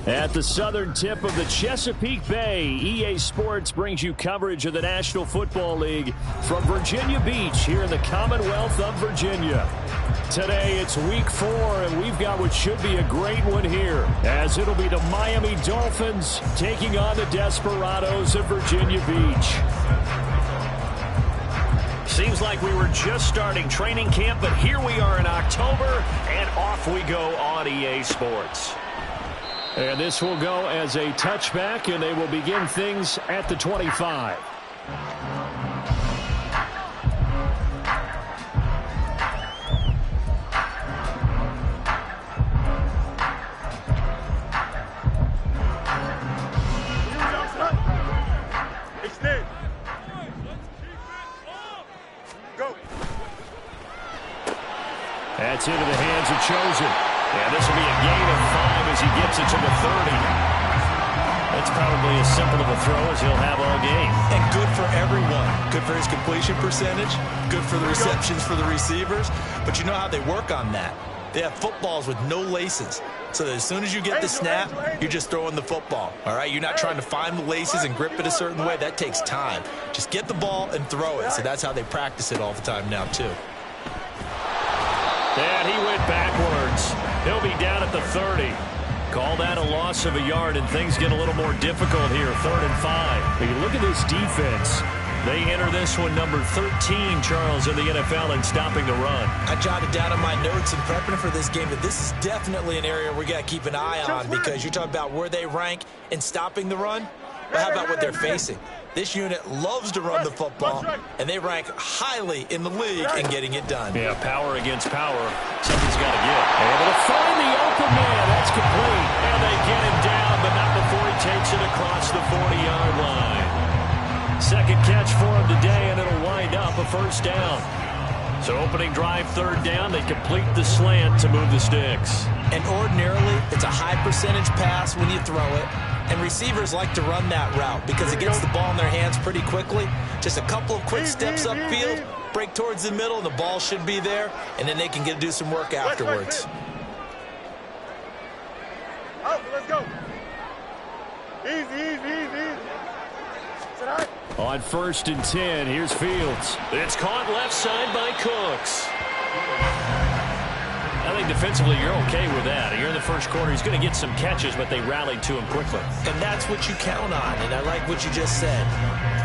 At the southern tip of the Chesapeake Bay, EA Sports brings you coverage of the National Football League from Virginia Beach here in the Commonwealth of Virginia. Today it's week 4, and we've got what should be a great one here, as it'll be the Miami Dolphins taking on the Desperados of Virginia Beach. Seems like we were just starting training camp, but here we are in October, and off we go on EA Sports. And this will go as a touchback, and they will begin things at the 25. That's into the hands of Chosen. And this will be a gain of 5 as he gets it to the 30. That's probably as simple of a throw as he'll have all game. And good for everyone. Good for his completion percentage. Good for the receptions for the receivers. But you know how they work on that. They have footballs with no laces. So that as soon as you get the snap, you're just throwing the football. All right? You're not trying to find the laces and grip it a certain way. That takes time. Just get the ball and throw it. So that's how they practice it all the time now, too. And he went backwards. He'll be down at the 30. Call that a loss of a yard, and things get a little more difficult here, 3rd and 5. But you look at this defense. They enter this one number 13, Charles, in the NFL in stopping the run. I jotted down in my notes in prepping for this game that this is definitely an area we got to keep an eye on, because you're talking about where they rank in stopping the run. But how about what they're facing? This unit loves to run the football, and they rank highly in the league in getting it done. Yeah, power against power. Something's got to give. Able to find the open man. That's complete. And they get him down, but not before he takes it across the 40-yard line. Second catch for him today, and it'll wind up a first down. So opening drive, 3rd down. They complete the slant to move the sticks. And ordinarily, it's a high percentage pass when you throw it. And receivers like to run that route because it gets the ball in their hands pretty quickly. Just a couple of quick steps upfield, break towards the middle, and the ball should be there, and then they can do some work afterwards. Oh, let's go. Easy. On 1st and 10, here's Fields. It's caught left side by Cooks. I think defensively you're okay with that. You're in the first quarter. He's going to get some catches, but they rallied to him quickly. And that's what you count on, and I like what you just said.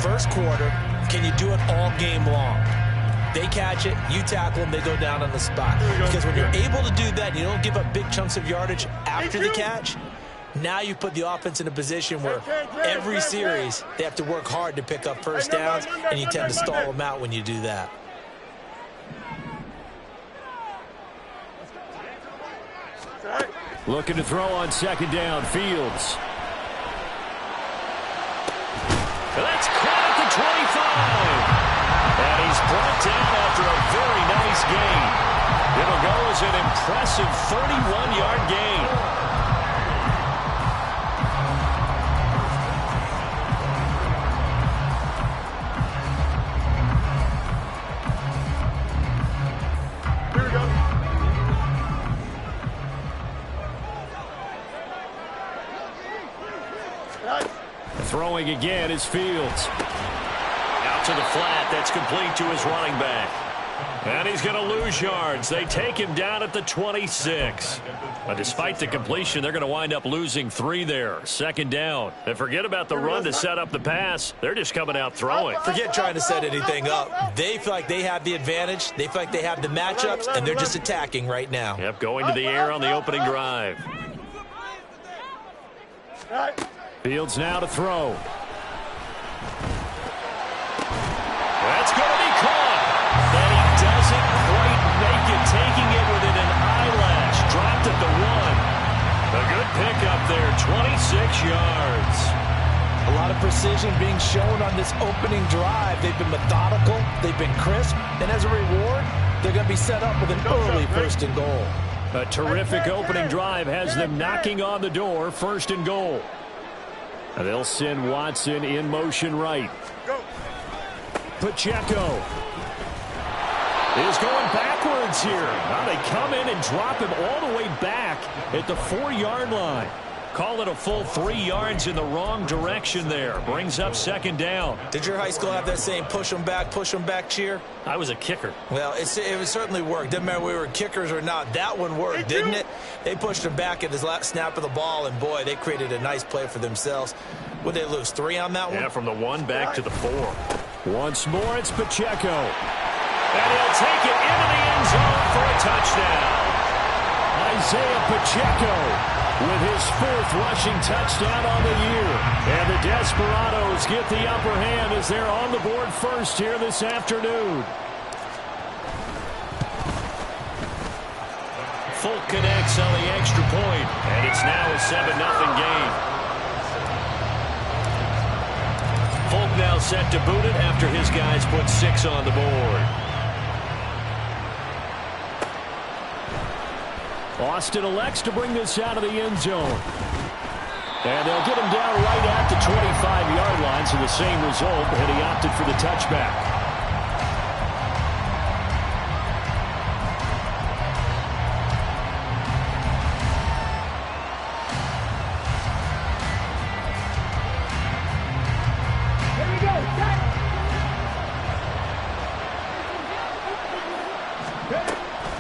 First quarter, can you do it all game long? They catch it, you tackle them, they go down on the spot. Because when you're able to do that, you don't give up big chunks of yardage after the catch, now you put the offense in a position where every series they have to work hard to pick up first downs, and you tend to stall them out when you do that. Looking to throw on 2nd down, Fields. That's caught at the 25. And he's brought down after a very nice gain. It'll go as an impressive 31-yard gain. Throwing again is Fields. Now out to the flat. That's complete to his running back. And he's going to lose yards. They take him down at the 26. But despite the completion, they're going to wind up losing 3 there. Second down. And forget about the run to set up the pass. They're just coming out throwing. Forget trying to set anything up. They feel like they have the advantage. They feel like they have the matchups, and they're just attacking right now. Yep, going to the air on the opening drive. Fields now to throw. That's going to be caught. And he doesn't quite make it, taking it within an eyelash. Dropped at the 1. A good pickup there, 26 yards. A lot of precision being shown on this opening drive. They've been methodical. They've been crisp. And as a reward, they're going to be set up with an early 1st and goal. A terrific opening drive has them knocking on the door, 1st and goal. And they'll send Watson in motion right. Pacheco is going backwards here. Now they come in and drop him all the way back at the 4-yard line. Call it a full 3 yards in the wrong direction there. Brings up 2nd down. Did your high school have that saying, push them back cheer? I was a kicker. Well, it certainly worked. Didn't matter if we were kickers or not. That one worked, didn't it? They pushed him back at his last snap of the ball, and boy, they created a nice play for themselves. Would they lose 3 on that one? Yeah, from the 1 back to the 4. Once more, it's Pacheco. And he'll take it into the end zone for a touchdown. Isaiah Pacheco with his 4th rushing touchdown on the year. And the Desperados get the upper hand as they're on the board first here this afternoon. Folk connects on the extra point, and it's now a 7-0 game. Folk now set to boot it after his guys put 6 on the board. Austin elects to bring this out of the end zone. And they'll get him down right at the 25-yard line, so the same result, and he opted for the touchback.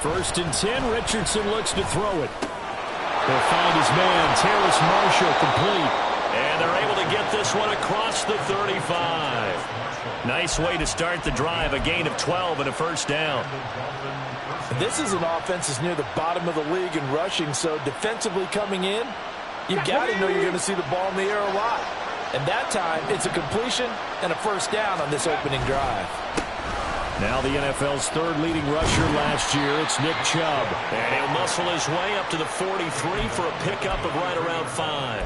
First and 10, Richardson looks to throw it. They'll find his man, Terrace Marshall, complete. And they're able to get this one across the 35. Nice way to start the drive, a gain of 12 and a 1st down. This is an offense that's near the bottom of the league in rushing, so defensively coming in, you've got to know you're going to see the ball in the air a lot. And that time, it's a completion and a 1st down on this opening drive. Now the NFL's 3rd leading rusher last year, it's Nick Chubb. And he'll muscle his way up to the 43 for a pickup of right around 5.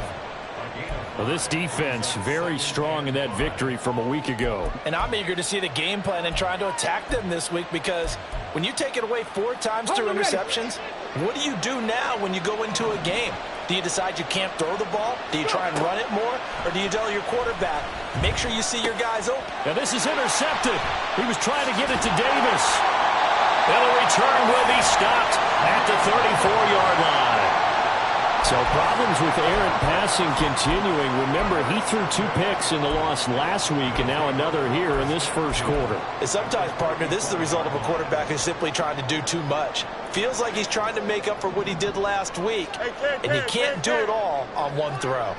Well, this defense very strong in that victory from a week ago. And I'm eager to see the game plan and trying to attack them this week, because when you take it away 4 times through interceptions, what do you do now when you go into a game? Do you decide you can't throw the ball? Do you try and run it more? Or do you tell your quarterback, make sure you see your guys open? Now this is intercepted. He was trying to get it to Davis. And the return will be stopped at the 34-yard line. So problems with errant passing continuing. Remember, he threw 2 picks in the loss last week, and now another here in this 1st quarter. And sometimes, partner, this is the result of a quarterback who's simply trying to do too much. Feels like he's trying to make up for what he did last week, and he can't do it all on 1 throw.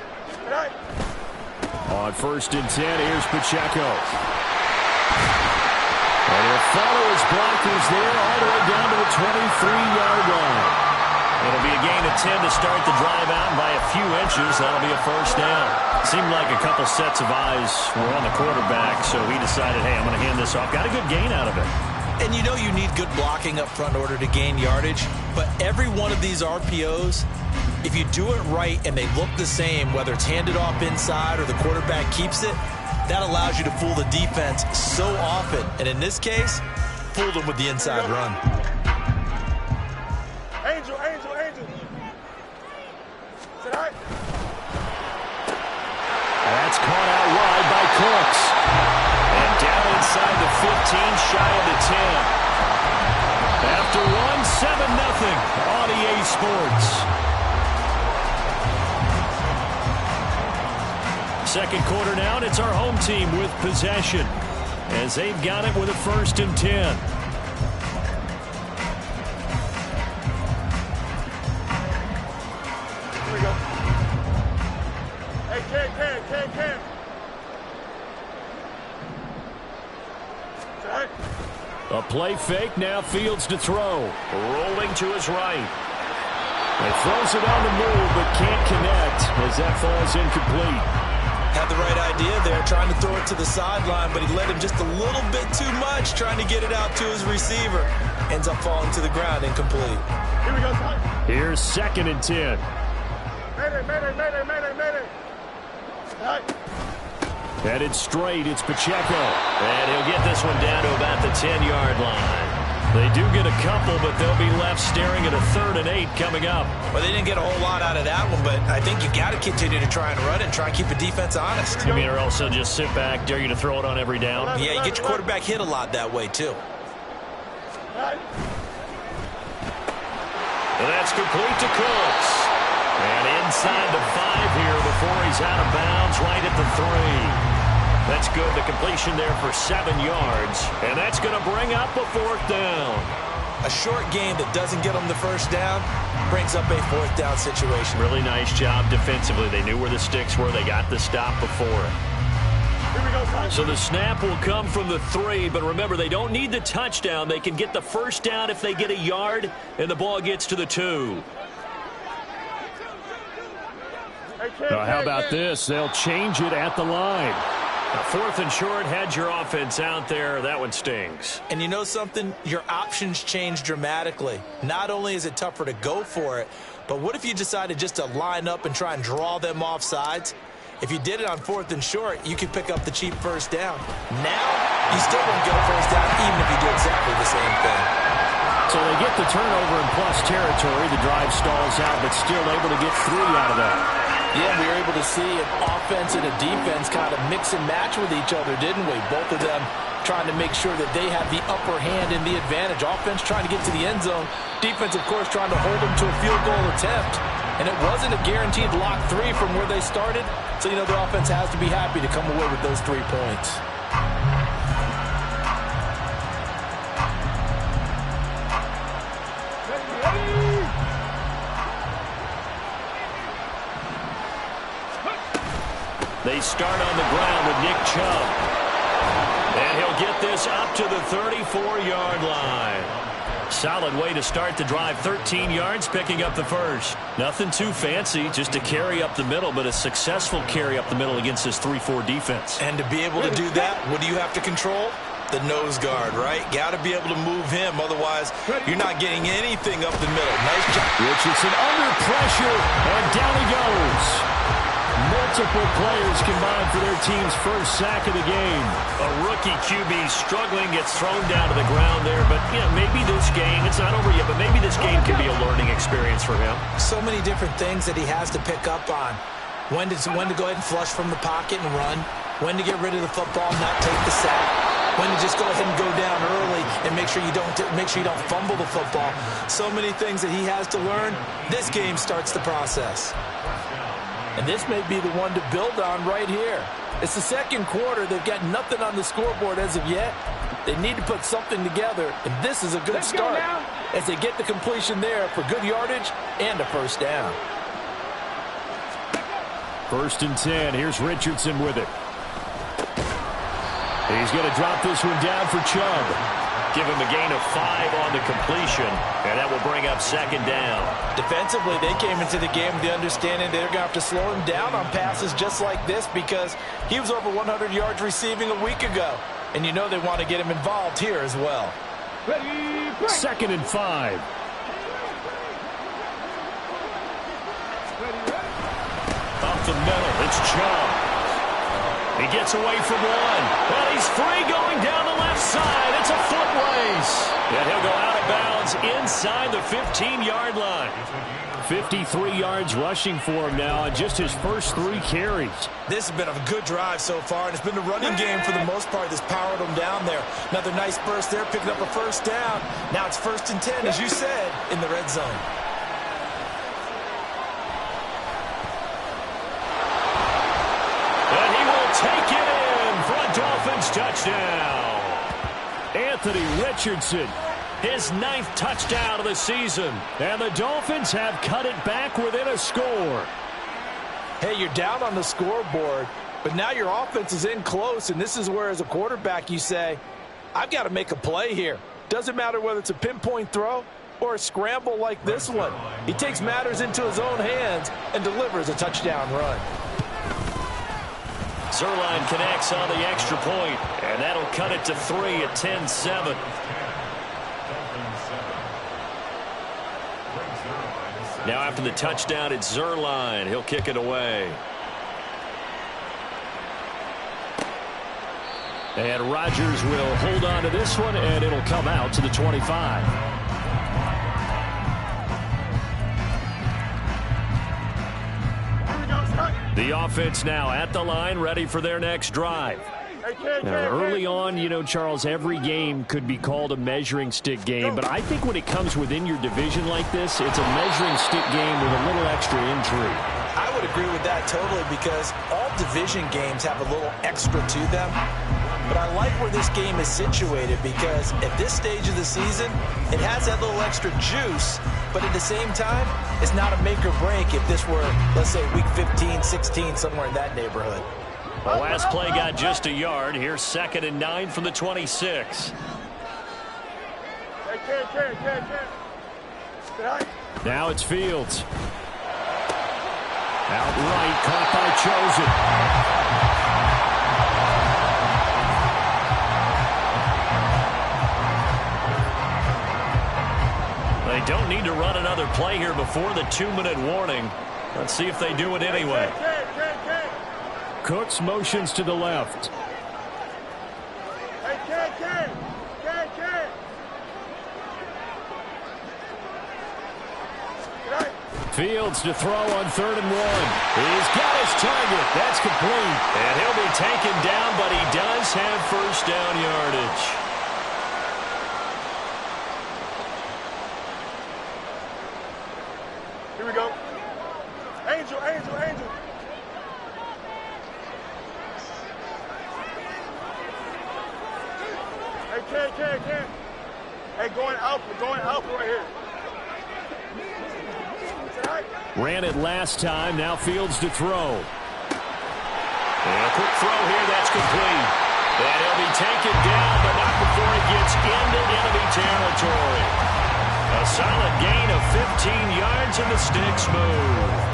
On 1st and 10, here's Pacheco. And he'll follow his blockers there all the way down to the 23-yard line. It'll be a gain of 10 to start the drive out, and by a few inches, that'll be a 1st down. Seemed like a couple sets of eyes were on the quarterback, so he decided, hey, I'm going to hand this off. Got a good gain out of it. And you know you need good blocking up front in order to gain yardage, but every one of these RPOs, if you do it right and they look the same, whether it's handed off inside or the quarterback keeps it, that allows you to fool the defense so often. And in this case, fooled them with the inside run. Angel. That's caught out wide by Cooks. And down inside the 15, shy of the 10. After one, 7-0 on EA Sports. Second quarter now, and it's our home team with possession. as they've got it with a 1st and 10. Here we go. Hey, Cam. A play fake, now Fields to throw. Rolling to his right. He throws it on the move, but can't connect as that falls incomplete. Had the right idea there, trying to throw it to the sideline, but he led him just a little bit too much, trying to get it out to his receiver. Ends up falling to the ground, incomplete. Here we go, son. Here's 2nd and 10. Mayday. Right. Headed straight, it's Pacheco. And he'll get this one down to about the 10-yard line. They do get a couple, but they'll be left staring at a 3rd and 8 coming up. Well, they didn't get a whole lot out of that one, but I think you got to continue to try and run and try and keep the defense honest. You mean, or also just sit back, dare you to throw it on every down? Yeah, you get your quarterback hit a lot that way, too. Right. And that's complete to Cooks. And inside the 5 here before he's out of bounds, right at the 3. That's good. The completion there for 7 yards. And that's going to bring up a 4th down. A short game that doesn't get them the 1st down brings up a 4th down situation. Really nice job defensively. They knew where the sticks were. They got the stop before it. Here we go, son. So the snap will come from the 3, but remember, they don't need the touchdown. They can get the 1st down if they get a yard, and the ball gets to the 2. How about this? They'll change it at the line. 4th and short, had your offense out there. That one stings. And you know something? Your options change dramatically. Not only is it tougher to go for it, but what if you decided just to line up and try and draw them off sides? If you did it on 4th and short, you could pick up the cheap 1st down. Now, you still won't get a 1st down even if you do exactly the same thing. So they get the turnover in plus territory. The drive stalls out, but still able to get 3 out of that. Yeah, we were able to see an offense and a defense kind of mix and match with each other, didn't we? Both of them trying to make sure that they have the upper hand and the advantage. Offense trying to get to the end zone. Defense, of course, trying to hold them to a field goal attempt. And it wasn't a guaranteed lock 3 from where they started. So, you know, the offense has to be happy to come away with those 3 points. They start on the ground with Nick Chubb. And he'll get this up to the 34-yard line. Solid way to start the drive. 13 yards, picking up the 1st. Nothing too fancy, just a carry up the middle, but a successful carry up the middle against this 3-4 defense. And to be able to do that, what do you have to control? The nose guard, right? Got to be able to move him. Otherwise, you're not getting anything up the middle. Nice job. Richardson under pressure, and down he goes. Multiple players combined for their team's 1st sack of the game. A rookie QB struggling, gets thrown down to the ground there. But, you know, maybe this game, it's not over yet, but maybe this game can be a learning experience for him. So many different things that he has to pick up on. When to go ahead and flush from the pocket and run. When to get rid of the football and not take the sack. When to just go ahead and go down early and make sure you don't fumble the football. So many things that he has to learn. This game starts the process. And this may be the one to build on right here. It's the 2nd quarter. They've got nothing on the scoreboard as of yet. They need to put something together, and this is a good start as they get the completion there for good yardage and a 1st down. 1st and 10. Here's Richardson with it. He's going to drop this one down for Chubb. Give him a gain of 5 on the completion, and that will bring up 2nd down. Defensively, they came into the game with the understanding they're going to have to slow him down on passes just like this because he was over 100 yards receiving a week ago. And you know they want to get him involved here as well. 2nd and 5. Up the middle, it's Chubb. He gets away from one. And he's free going down the left side. It's a foot race. And he'll go out of bounds inside the 15-yard line. 53 yards rushing for him now on just his first 3 carries. This has been a good drive so far, and it's been the running game for the most part that's powered them down there. Another nice burst there, picking up a 1st down. Now it's 1st and 10, as you said, in the red zone. Take it in. Front Dolphins Dolphins touchdown. Anthony Richardson, his 9th touchdown of the season. And the Dolphins have cut it back within a score. Hey, you're down on the scoreboard, but now your offense is in close, and this is where, as a quarterback, you say, I've got to make a play here. Doesn't matter whether it's a pinpoint throw or a scramble like this one. He takes matters into his own hands and delivers a touchdown run. Zuerlein connects on the extra point, and that'll cut it to 3 at 10-7. Now after the touchdown, it's Zuerlein. He'll kick it away. And Rodgers will hold on to this one, and it'll come out to the 25. The offense now at the line, ready for their next drive. Now, early on, you know, Charles, every game could be called a measuring stick game, but I think when it comes within your division like this, it's a measuring stick game with a little extra intrigue. I would agree with that totally, because all division games have a little extra to them. But I like where this game is situated, because at this stage of the season, it has that little extra juice, but at the same time, it's not a make or break if this were, let's say, week 15, 16, somewhere in that neighborhood. The last play got just a yard. Here's 2nd and 9 from the 26. Now it's Fields. Outright caught by Chosen. They don't need to run another play here before the 2-minute warning. Let's see if they do it anyway. Cooks motions to the left. Fields to throw on 3rd and 1. He's got his target. That's complete. And he'll be taken down, but he does have first down yardage. Here we go. Angel, Angel, Angel. Hey, Ken. Hey, going out right here. Ran it last time. Now Fields to throw. And a quick throw here. That's complete. And he'll be taken down, but not before he gets into enemy territory. A solid gain of 15 yards, and the sticks move.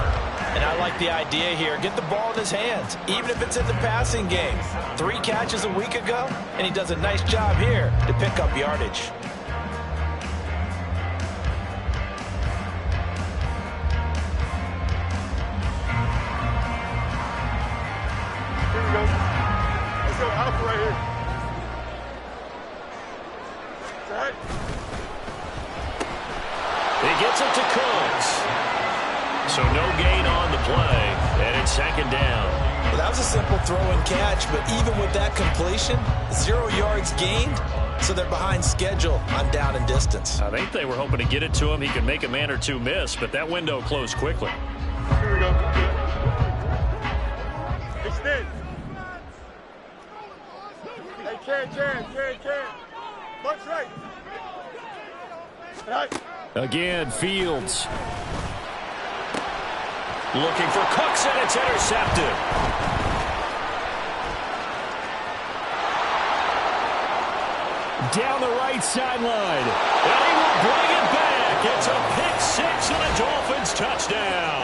And I like the idea here. Get the ball in his hands, even if it's in the passing game. 3 catches a week ago, and he does a nice job here to pick up yardage. Here we go. Let's go Alpha right here. Right. He gets it to Cooks. So no gain on the play, and it's 2nd down. Well, that was a simple throw and catch, but even with that completion, 0 yards gained, so they're behind schedule on down and distance. I think they were hoping to get it to him. He could make a man or two miss, but that window closed quickly. Here we go. Extend. Hey, Ken. Bunch right. Right. Again, Fields. Looking for Cooks, and it's intercepted. Down the right sideline. And he will bring it back. It's a pick-6 and a Dolphins touchdown.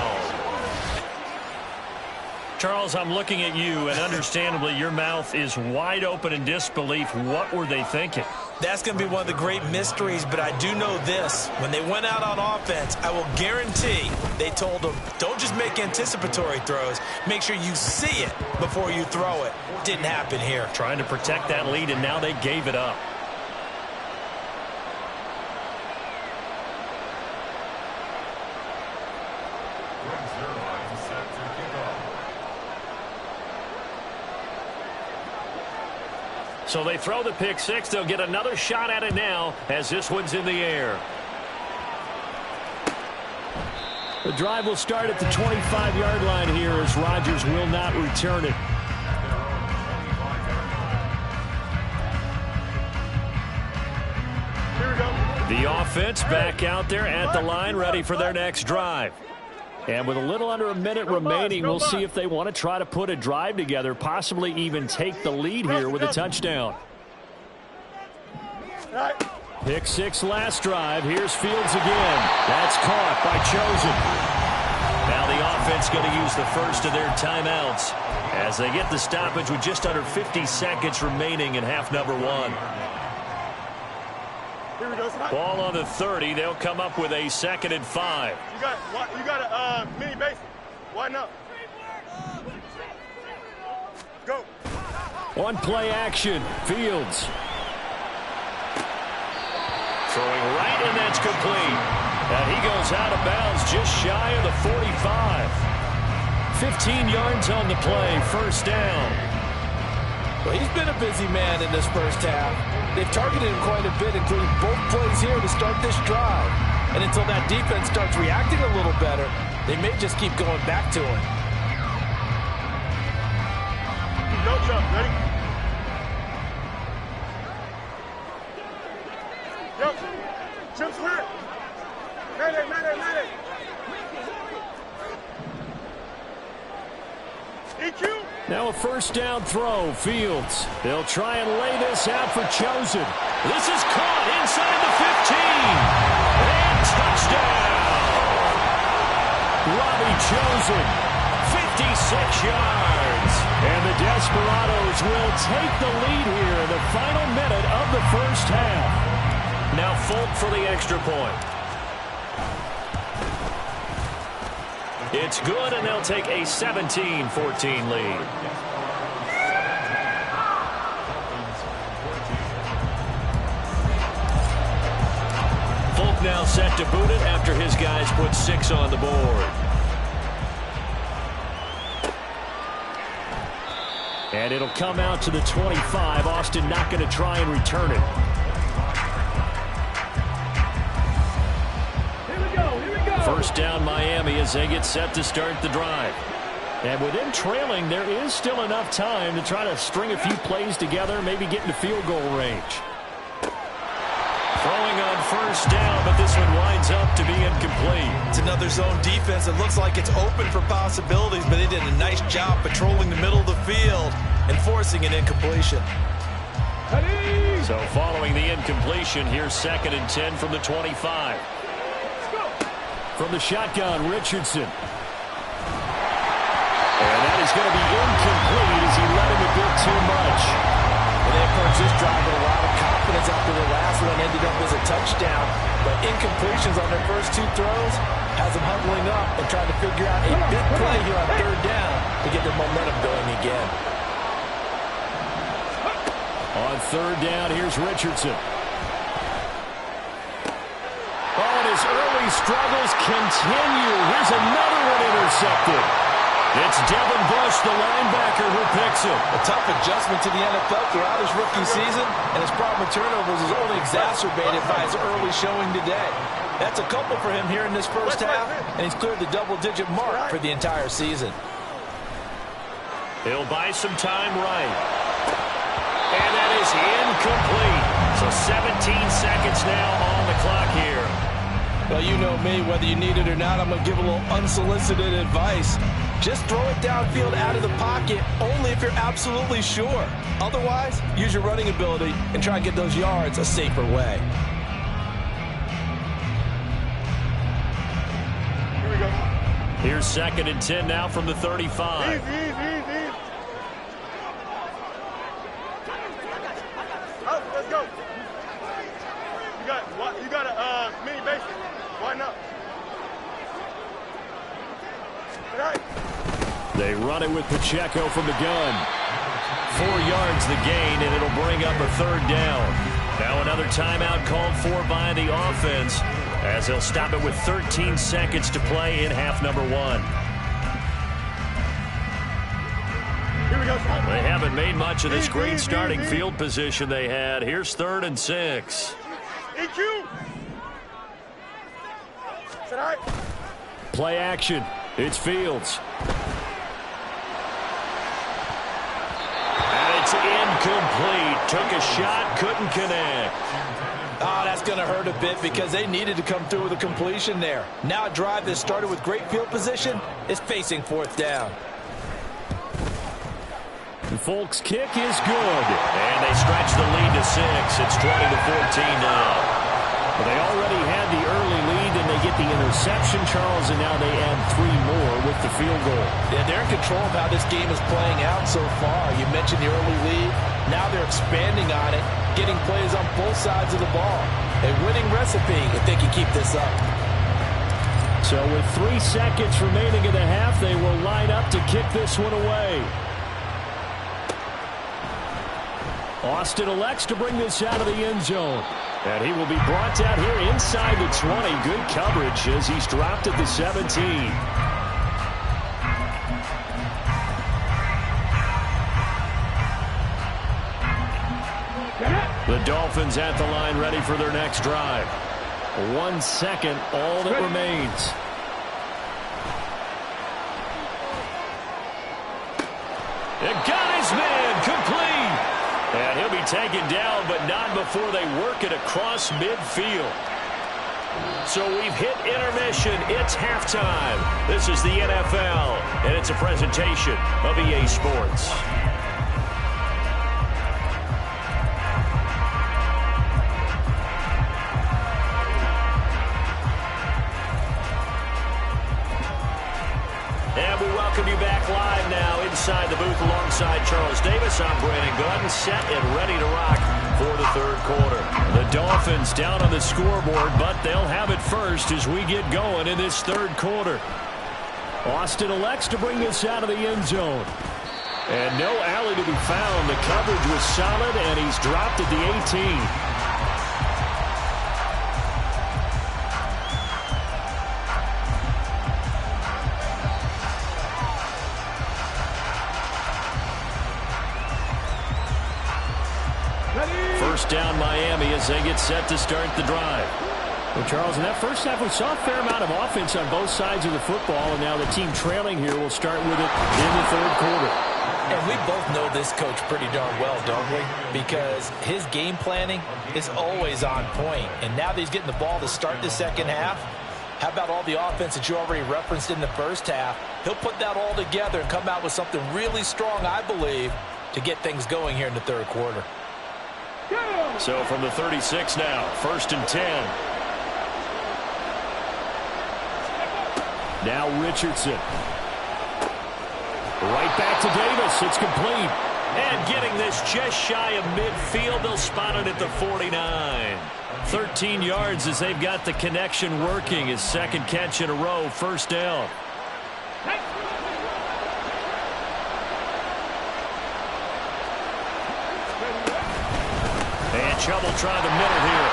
Charles, I'm looking at you, and understandably, your mouth is wide open in disbelief. What were they thinking? That's going to be one of the great mysteries, but I do know this. When they went out on offense, I will guarantee they told them, don't just make anticipatory throws. Make sure you see it before you throw it. Didn't happen here. Trying to protect that lead, and now they gave it up. So they throw the pick-6. They'll get another shot at it now as this one's in the air. The drive will start at the 25-yard line here as Rodgers will not return it. The offense back out there at the line, ready for their next drive. And with a little under a minute remaining, we'll see if they want to try to put a drive together, possibly even take the lead here with a touchdown. Pick six last drive. Here's Fields again. That's caught by Chosen. Now the offense going to use the first of their timeouts as they get the stoppage with just under 50 seconds remaining in half number one. Here we go. Ball on the 30. They'll come up with a 2nd and 5. You got a mini base. Widen up. Go. On play action, Fields. Throwing right, and that's complete. And he goes out of bounds just shy of the 45. 15 yards on the play, first down. Well, he's been a busy man in this first half. They've targeted him quite a bit, including both plays here to start this drive. And until that defense starts reacting a little better, they may just keep going back to him. Go, Chuck. Ready? Yo, Chip's clear. Mayday. EQ. Now a first down throw, Fields. They'll try and lay this out for Chosen. This is caught inside the 15. And touchdown. Robbie Chosen, 56 yards. And the Desperados will take the lead here in the final minute of the first half. Now Folk for the extra point. It's good, and they'll take a 17-14 lead. Folk now set to boot it after his guys put 6 on the board. And it'll come out to the 25. Austin not going to try and return it. First down Miami as they get set to start the drive. And with them trailing, there is still enough time to try to string a few plays together, maybe get into field goal range. Throwing on first down, but this one winds up to be incomplete. It's another zone defense. It looks like it's open for possibilities, but they did a nice job patrolling the middle of the field and forcing an incompletion. So following the incompletion, here's 2nd and 10 from the 25. From the shotgun, Richardson. And that is going to be incomplete as he let him a bit too much. And they approached this drive with a lot of confidence after the last one ended up as a touchdown. But incompletions on their first 2 throws has them huddling up and trying to figure out a big play here on 3rd down to get their momentum going again. On 3rd down, here's Richardson. Oh, and his early struggles continue. Here's another one intercepted. It's Devin Bush, the linebacker, who picks it. A tough adjustment to the NFL throughout his rookie season, and his problem with turnovers is only exacerbated by his early showing today. That's a couple for him here in this first half, and he's cleared the double-digit mark for the entire season. He'll buy some time right. And that is incomplete. So 17 seconds now on the clock here. Well, you know me, whether you need it or not, I'm going to give a little unsolicited advice. Just throw it downfield out of the pocket only if you're absolutely sure. Otherwise, use your running ability and try and get those yards a safer way. Here we go. Here's 2nd and 10 now from the 35. Easy. Out, let's go. You got a mini base. Widen up. All right. They run it with Pacheco from the gun. 4 yards the gain, and it'll bring up a 3rd down. Now another timeout called for by the offense as they'll stop it with 13 seconds to play in half number 1. Here we go. They haven't made much of this great starting field position they had. Here's 3rd and 6. EQ. Is that all right? Play action. It's Fields. And it's incomplete. Took a shot, couldn't connect. Oh, that's going to hurt a bit because they needed to come through with a completion there. Now a drive that started with great field position is facing fourth down. Folk's kick is good. And they stretch the lead to 6. It's 20-14 now. Well, they already had the early lead, and they get the interception, Charles, and now they add 3 more with the field goal. Yeah, they're in control of how this game is playing out so far. You mentioned the early lead. Now they're expanding on it, getting plays on both sides of the ball. A winning recipe if they can keep this up. So with 3 seconds remaining in the half, they will line up to kick this one away. Austin elects to bring this out of the end zone. And he will be brought out here inside the 20. Good coverage as he's dropped at the 17. The Dolphins at the line ready for their next drive. 1 second, all that remains. It got his man complete. And he'll be taken down, but not before they work it across midfield. So we've hit intermission. It's halftime. This is the NFL, and it's a presentation of EA Sports. And we welcome you back live now inside the booth alongside Charles Davis. I'm Brandon Gunn, set and ready to rock for the third quarter. The Dolphins down on the scoreboard, but they'll have it first as we get going in this third quarter. Austin elects to bring this out of the end zone. And no alley to be found. The coverage was solid, and he's dropped at the 18. First down Miami as they get set to start the drive. Well, Charles, in that first half, we saw a fair amount of offense on both sides of the football, and now the team trailing here will start with it in the third quarter. And we both know this coach pretty darn well, don't we? Because his game planning is always on point. And now that he's getting the ball to start the second half, how about all the offense that you already referenced in the first half? He'll put that all together and come out with something really strong, I believe, to get things going here in the third quarter. So from the 36 now, 1st and 10. Now Richardson. Right back to Davis. It's complete. And getting this just shy of midfield. They'll spot it at the 49. 13 yards as they've got the connection working. His second catch in a row, first down. And trouble trying the middle here.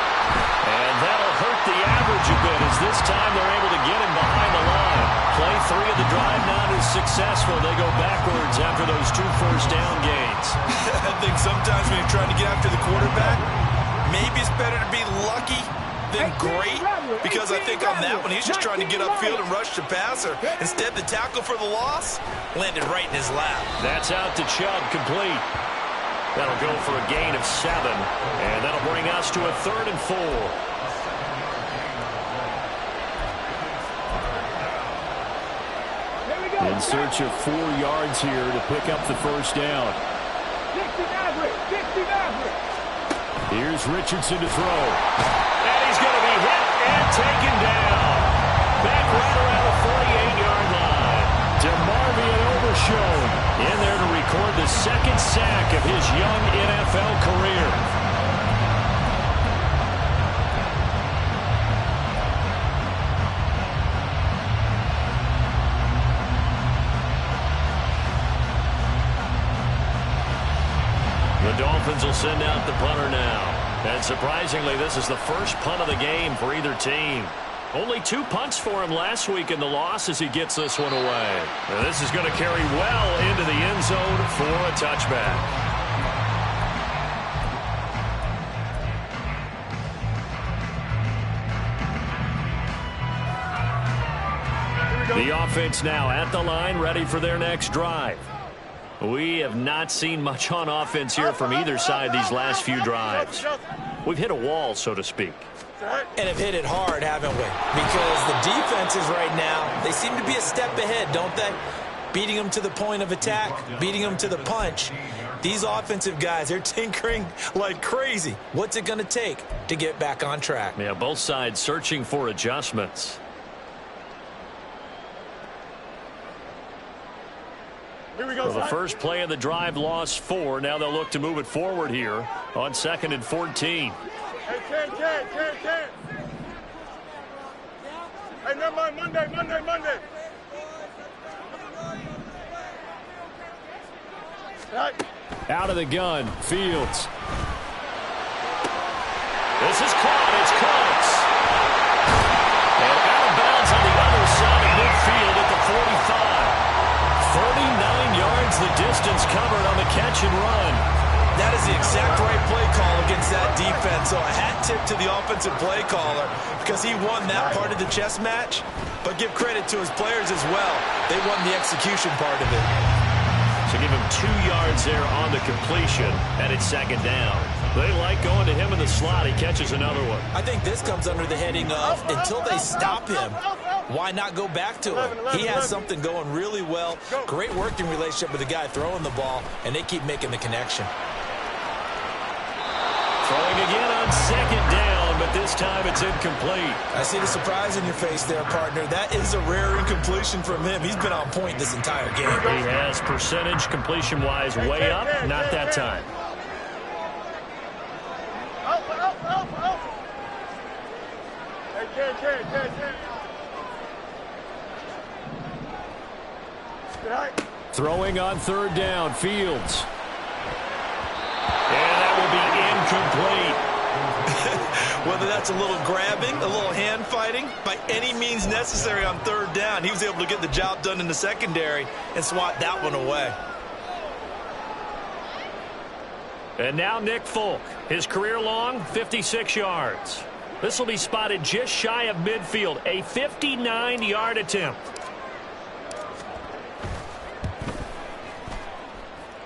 And that'll hurt the average a bit as this time they're able to get him behind the line. Play 3 of the drive not as successful. They go backwards after those 2 first down gains. I think sometimes when you're trying to get after the quarterback, maybe it's better to be lucky than great, because I think on that one he's just trying to get upfield and rush the passer. Instead, the tackle for the loss landed right in his lap. That's out to Chubb, complete. That'll go for a gain of 7, and that'll bring us to a 3rd and 4. In search of 4 yards here to pick up the first down. Here's Richardson to throw. And he's going to be hit and taken down. Back right around the 48-yard line. DeMarvion Overshown in there to record the second sack of his young NFL career. The Dolphins will send out the punter now. And surprisingly, this is the first punt of the game for either team. Only 2 punts for him last week in the loss as he gets this one away. Now, this is going to carry well into the end zone for a touchback. The offense now at the line, ready for their next drive. We have not seen much on offense here from either side these last few drives. We've hit a wall, so to speak. and have hit it hard, haven't we? Because the defenses right now, they seem to be a step ahead, don't they? Beating them to the point of attack, beating them to the punch. These offensive guys, they're tinkering like crazy. What's it going to take to get back on track? Yeah, both sides searching for adjustments. Here we go. Well, the first play of the drive lost 4. Now they'll look to move it forward here on 2nd and 14. Hey, Ken. Hey, never mind. Monday. Right. Out of the gun, Fields. This is caught. It's close. And out of bounds on the other side of midfield at the 45. 39 yards the distance covered on the catch and run. That is the exact right play call against that defense. So a hat tip to the offensive play caller because he won that part of the chess match. But give credit to his players as well. They won the execution part of it. So give him 2 yards there on the completion, and it's 2nd down. They like going to him in the slot. He catches another one. I think this comes under the heading of until they stop him, why not go back to him? He has something going really well. Great working relationship with the guy throwing the ball, and they keep making the connection. Throwing again on 2nd down, but this time it's incomplete. I see the surprise in your face there, partner. That is a rare incompletion from him. He's been on point this entire game. He has percentage completion-wise way up, not that time. Out. Hey, Ken. Right. Throwing on 3rd down, Fields. And that will be incomplete. Whether that's a little grabbing, a little hand fighting, by any means necessary on 3rd down, he was able to get the job done in the secondary and swat that one away. And now Nick Folk. His career long, 56 yards. This will be spotted just shy of midfield. A 59-yard attempt.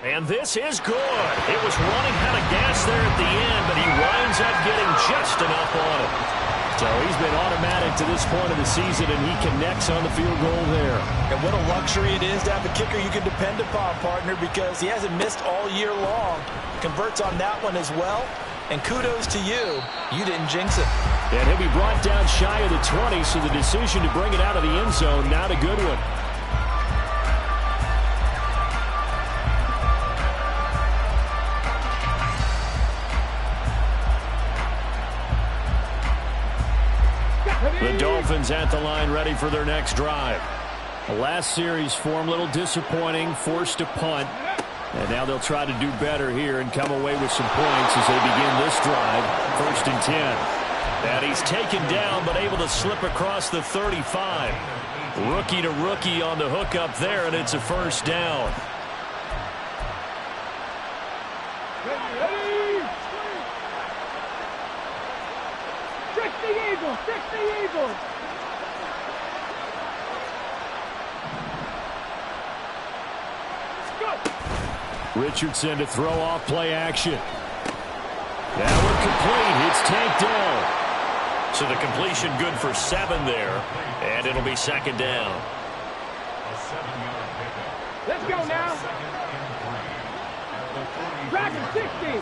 And this is good. It was running out of gas there at the end, but he winds up getting just enough on it. So he's been automatic to this point of the season, and he connects on the field goal there. And what a luxury it is to have a kicker you can depend upon, partner, because he hasn't missed all year long. Converts on that one as well. And kudos to you. You didn't jinx it. And he'll be brought down shy of the 20, so the decision to bring it out of the end zone, not a good one. The Dolphins at the line ready for their next drive. The last series form a little disappointing, forced to punt. And now they'll try to do better here and come away with some points as they begin this drive. 1st and 10. And he's taken down but able to slip across the 35. Rookie to rookie on the hook up there, and it's a 1st down. Trick the Eagles. Richardson to throw off play action. That one complete. It's tanked down. So the completion good for 7 there. And it'll be 2nd down. Let's go now. Dragon 60.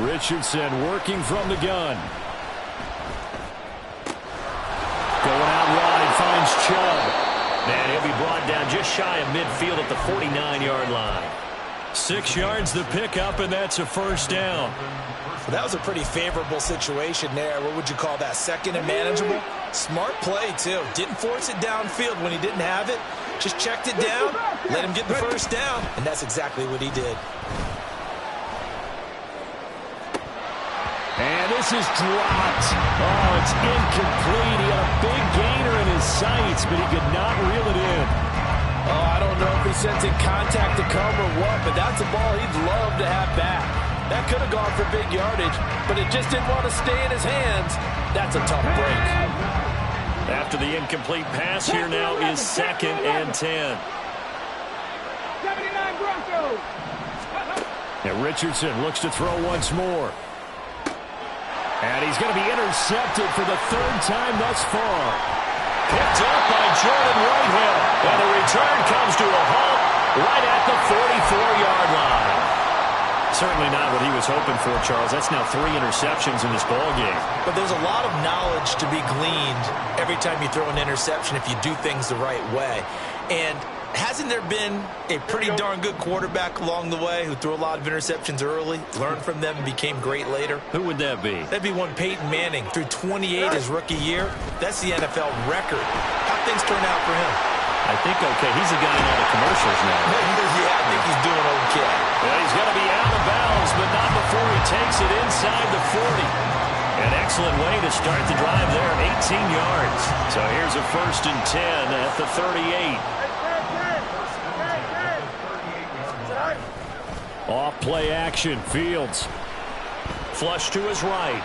Richardson working from the gun. Going out wide, finds Chubb. And he'll be brought down just shy of midfield at the 49-yard line. 6 yards the pickup, and that's a 1st down. Well, that was a pretty favorable situation there. What would you call that? 2nd and manageable? Smart play, too. Didn't force it downfield when he didn't have it. Just checked it down, let him get the 1st down, and that's exactly what he did. And this is dropped. Oh, it's incomplete. He had a big gainer in his sights, but he could not reel it in. Oh, I don't know if he's sensing contact to come or what, but that's a ball he'd love to have back. That could have gone for big yardage, but it just didn't want to stay in his hands. That's a tough break. After the incomplete pass, here now is 2nd and 10. 79 Broncos. And Richardson looks to throw once more. And he's going to be intercepted for the third time thus far. Picked up by Jordan Whitehead. And the return comes to a halt right at the 44-yard line. Certainly not what he was hoping for, Charles. That's now 3 interceptions in this ballgame. But there's a lot of knowledge to be gleaned every time you throw an interception if you do things the right way. And hasn't there been a pretty darn good quarterback along the way who threw a lot of interceptions early, learned from them, and became great later? Who would that be? That'd be one Peyton Manning. Threw 28 his rookie year. That's the NFL record. How'd things turn out for him? I think okay. He's a guy in all the commercials now. Yeah, I think he's doing okay. Well, he's going to be out of bounds, but not before he takes it inside the 40. An excellent way to start the drive there, 18 yards. So here's a 1st and 10 at the 38. Off play action, Fields. Flush to his right.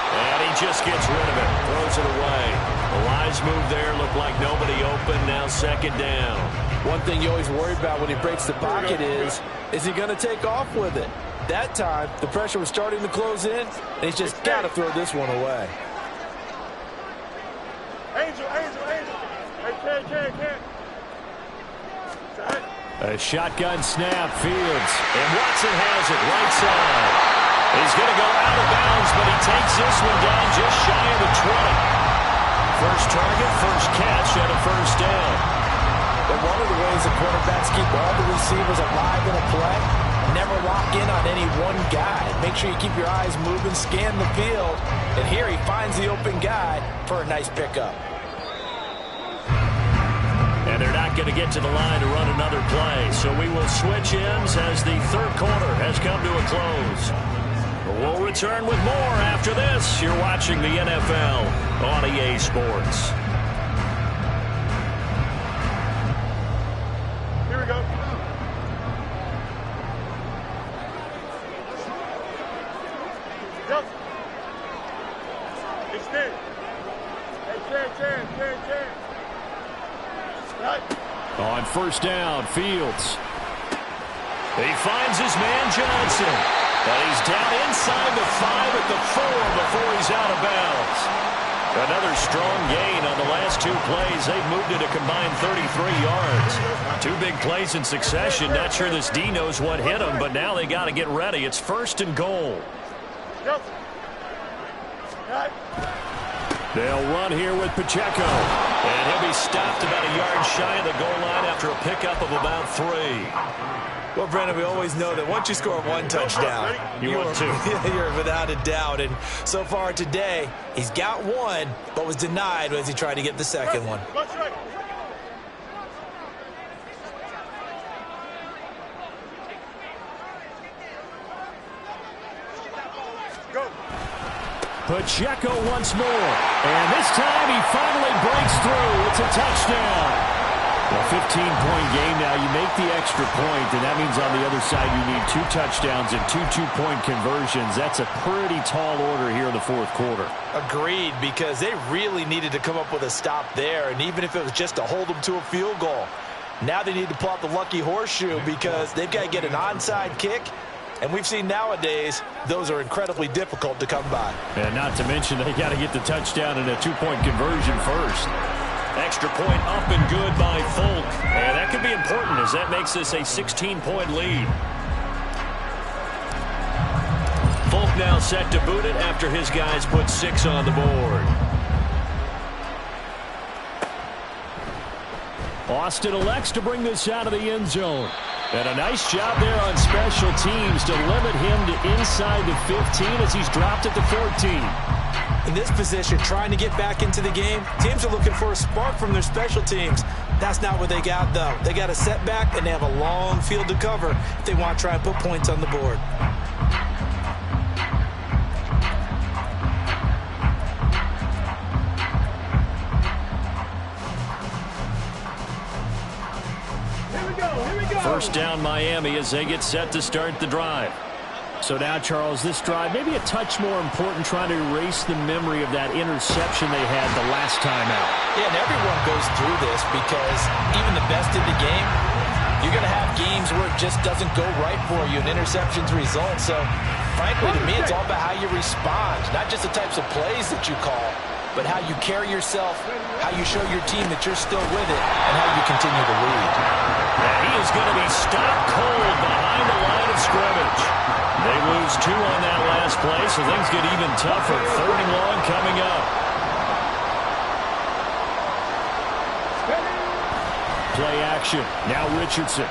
And he just gets rid of it, throws it away. The wise move there, looked like nobody open, now 2nd down. One thing you always worry about when he breaks the pocket is he going to take off with it? That time, the pressure was starting to close in, and he's just got to throw this one away. Angel. Hey, can't. A shotgun snap, Fields. And Watson has it, right side. He's going to go out of bounds, but he takes this one down just shy of the 20. First target, first catch, and a 1st down. But one of the ways the quarterbacks keep all the receivers alive in a play, never lock in on any one guy. Make sure you keep your eyes moving, scan the field, and here he finds the open guy for a nice pickup. And they're not going to get to the line to run another play, so we will switch ends as the 3rd quarter has come to a close. We'll return with more after this. You're watching the NFL on EA Sports. Here we go. Yep. Extend. Hey, can. Right. On 1st down, Fields. He finds his man Johnson. But he's down inside the 5 at the 4 before he's out of bounds. Another strong gain on the last 2 plays. They've moved it a combined 33 yards. 2 big plays in succession. Not sure this D knows what hit him, but now they got to get ready. It's 1st and goal. Yep. Right. They'll run here with Pacheco. And he'll be stopped about a yard shy of the goal line after a pickup of about 3. Well, Brandon, we always know that once you score 1 touchdown, you want 2. You're without a doubt. And so far today, he's got 1, but was denied as he tried to get the 2nd one. Go. Pacheco once more. And this time he finally breaks through. It's a touchdown. A 15-point game now. You make the extra point, and that means on the other side you need 2 touchdowns and 2 two-point conversions. That's a pretty tall order here in the 4th quarter. Agreed, because they really needed to come up with a stop there, and even if it was just to hold them to a field goal. Now they need to pull out the lucky horseshoe because they've got to get an onside kick, and we've seen nowadays those are incredibly difficult to come by. And not to mention they got to get the touchdown and a 2-point conversion first. Extra point up and good by Folk. And that could be important as that makes this a 16-point lead. Folk now set to boot it after his guys put 6 on the board. Austin elects to bring this out of the end zone. And a nice job there on special teams to limit him to inside the 15 as he's dropped at the 14. In this position, trying to get back into the game, teams are looking for a spark from their special teams. That's not what they got, though. They got a setback, and they have a long field to cover if they want to try and put points on the board. First down Miami as they get set to start the drive. So now, Charles, this drive maybe a touch more important, trying to erase the memory of that interception they had the last time out. Yeah, and everyone goes through this because even the best in the game, You're going to have games where it just doesn't go right for you and interceptions result. So, frankly, to me, it's all about how you respond. Not just the types of plays that you call, but how you carry yourself, how you show your team that you're still with it, and how you continue to lead. And he is going to be stopped cold behind the line of scrimmage. They lose 2 on that last play, so things get even tougher. 3rd and long coming up. Play action. Now Richardson.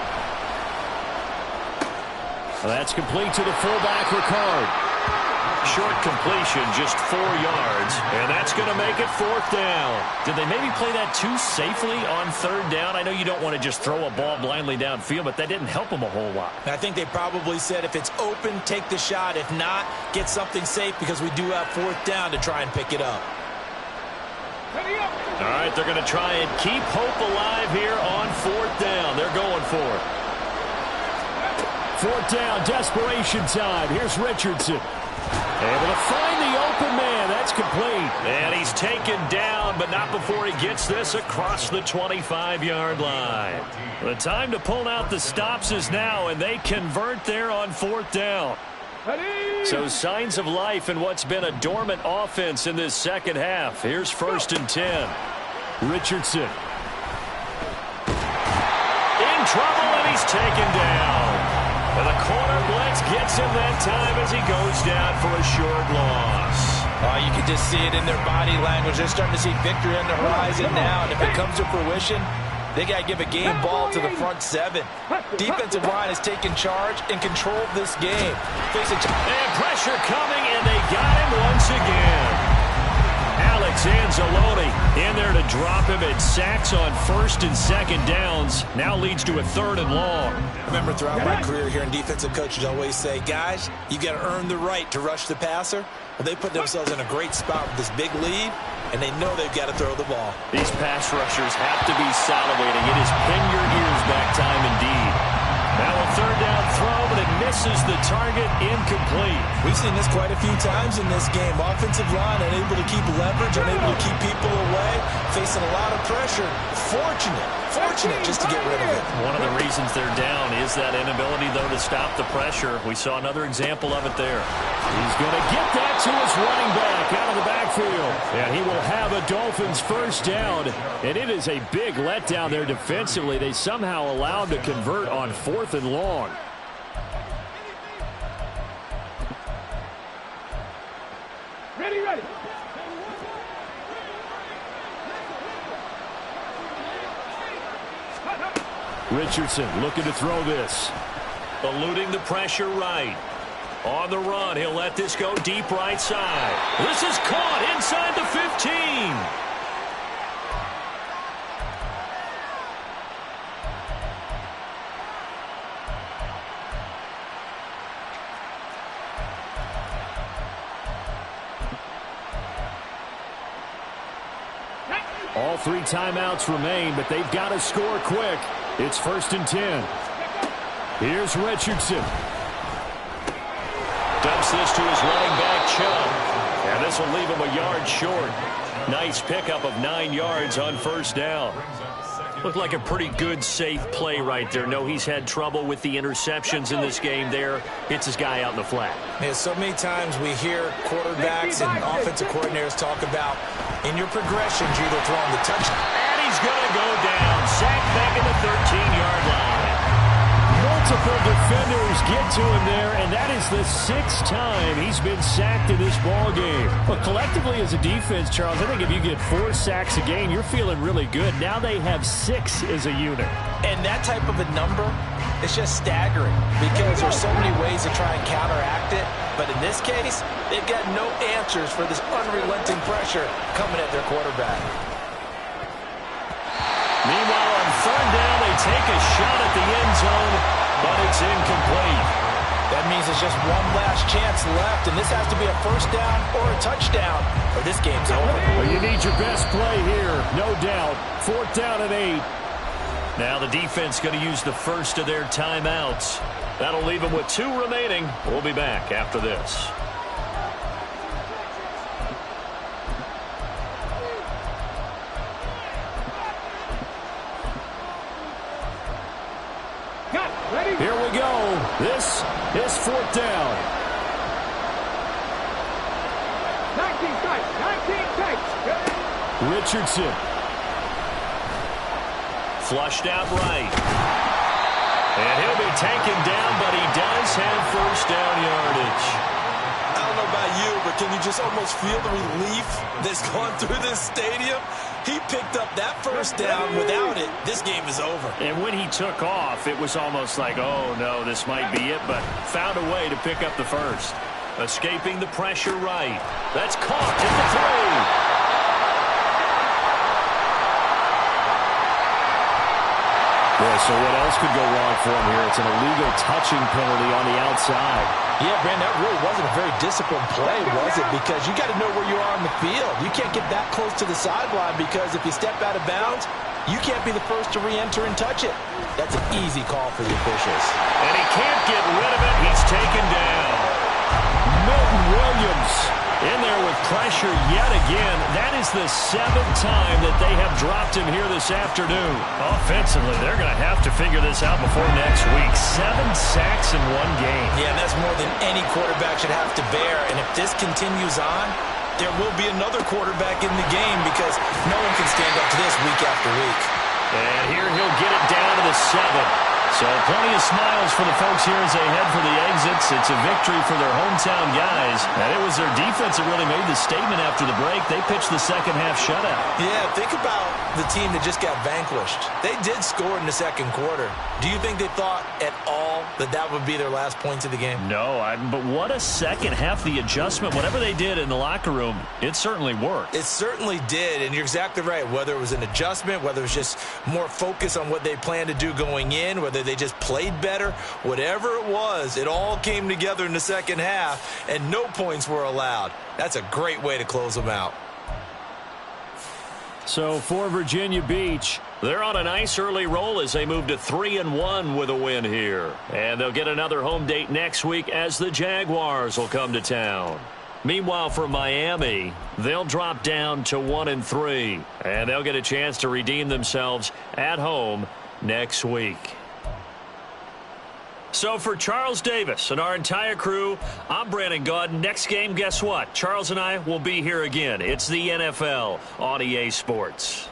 That's complete to the fullback, Ricard. Short completion, just 4 yards, and that's going to make it 4th down. Did they maybe play that too safely on 3rd down? I know you don't want to just throw a ball blindly downfield, but that didn't help them a whole lot. I think they probably said if it's open, take the shot. If not, get something safe because we do have 4th down to try and pick it up. All right, they're going to try and keep hope alive here on 4th down. They're going for it. 4th down, desperation time. Here's Richardson. Able to find the open man. That's complete. And he's taken down, but not before he gets this across the 25-yard line. The time to pull out the stops is now, and they convert there on 4th down. So signs of life in what's been a dormant offense in this second half. Here's 1st and 10. Richardson. In trouble, and he's taken down. And the corner blitz gets him that time as he goes down for a short loss. Oh, you can just see it in their body language. They're starting to see victory on the horizon now. And if it comes to fruition, they got to give a game ball to the front 7. Defensive line has taken charge and controlled this game. And pressure coming, and they got him once again. Alex Anzalone in there to drop him at sacks on 1st and 2nd downs. Now leads to a 3rd and long. I remember throughout my career here in defensive coaches always say, guys, you got to earn the right to rush the passer. Well, they put themselves in a great spot with this big lead, and they know they've got to throw the ball. These pass rushers have to be salivating. It is pin your ears back time indeed. Now a 3rd down throw, but it misses the target, incomplete. We've seen this quite a few times in this game. Offensive line unable to keep leverage, unable to keep people away, facing a lot of pressure. Fortunate just to get rid of it. One of the reasons they're down is that inability, though, to stop the pressure. We saw another example of it there. He's going to get that to his running back out of the backfield. And he will have a Dolphins 1st down. And it is a big letdown there defensively. They somehow allowed to convert on 4th and long. Ready. Richardson looking to throw this. Eluding the pressure right. On the run, he'll let this go deep right side. This is caught inside the 15. All 3 timeouts remain, but they've got to score quick. It's 1st and 10. Here's Richardson. Dumps this to his running back, Chubb. And this will leave him a yard short. Nice pickup of 9 yards on 1st down. Looked like a pretty good, safe play right there. No, he's had trouble with the interceptions in this game there. Hits his guy out in the flat. Yeah, so many times we hear quarterbacks and offensive coordinators talk about in your progressions, you're either throwing the touchdown. And he's going to go down. Sacked back at the 13-yard line. Multiple defenders get to him there, and that is the 6th time he's been sacked in this ball game. But collectively as a defense, Charles, I think if you get 4 sacks a game, you're feeling really good. Now they have 6 as a unit. And that type of a number is just staggering because there's so many ways to try and counteract it. But in this case, they've got no answers for this unrelenting pressure coming at their quarterback. Meanwhile, on 3rd down, they take a shot at the end zone, but it's incomplete. That means there's just one last chance left, and this has to be a 1st down or a touchdown, or this game's over. Well, you need your best play here, no doubt. 4th down and 8. Now the defense going to use the first of their timeouts. That'll leave them with 2 remaining. We'll be back after this. Here we go. This is 4th down. 19 takes. Richardson. Flushed out right. And he'll be taken down, but he does have first down yardage. I don't know about you, but can you just almost feel the relief that's gone through this stadium? He picked up that first down. Without it, this game is over. And when he took off, it was almost like, oh, no, this might be it, but found a way to pick up the first. Escaping the pressure right. That's caught at the 3. Yeah, so what else could go wrong for him here? It's an illegal touching penalty on the outside. Yeah, Brandon, that really wasn't a very disciplined play, was it? Because you got to know where you are on the field. You can't get that close to the sideline because if you step out of bounds, you can't be the first to re-enter and touch it. That's an easy call for the officials. And he can't get rid of it. He's taken down. Milton Williams in there with pressure yet again. That is the 7th time that they have dropped him here this afternoon. Offensively, they're going to have to figure this out before next week. 7 sacks in one game. Yeah, and that's more than any quarterback should have to bear. And if this continues on, there will be another quarterback in the game because no one can stand up to this week after week. And here he'll get it down to the 7. So plenty of smiles for the folks here as they head for the exits. It's a victory for their hometown guys. And it was their defense that really made the statement after the break. They pitched the second half shutout. Yeah, think about the team that just got vanquished. They did score in the second quarter. Do you think they thought at all that that would be their last points of the game? No, but what a second half. The adjustment, whatever they did in the locker room, it certainly worked. It certainly did, and you're exactly right. Whether it was an adjustment, whether it was just more focus on what they planned to do going in, whether they just played better, whatever it was, it all came together in the second half, and no points were allowed. That's a great way to close them out. So for Virginia Beach, they're on a nice early roll as they move to 3-1 with a win here. And they'll get another home date next week as the Jaguars will come to town. Meanwhile, for Miami, they'll drop down to 1-3. And they'll get a chance to redeem themselves at home next week. So for Charles Davis and our entire crew, I'm Brandon Gaudin. Next game, guess what? Charles and I will be here again. It's the NFL on EA Sports.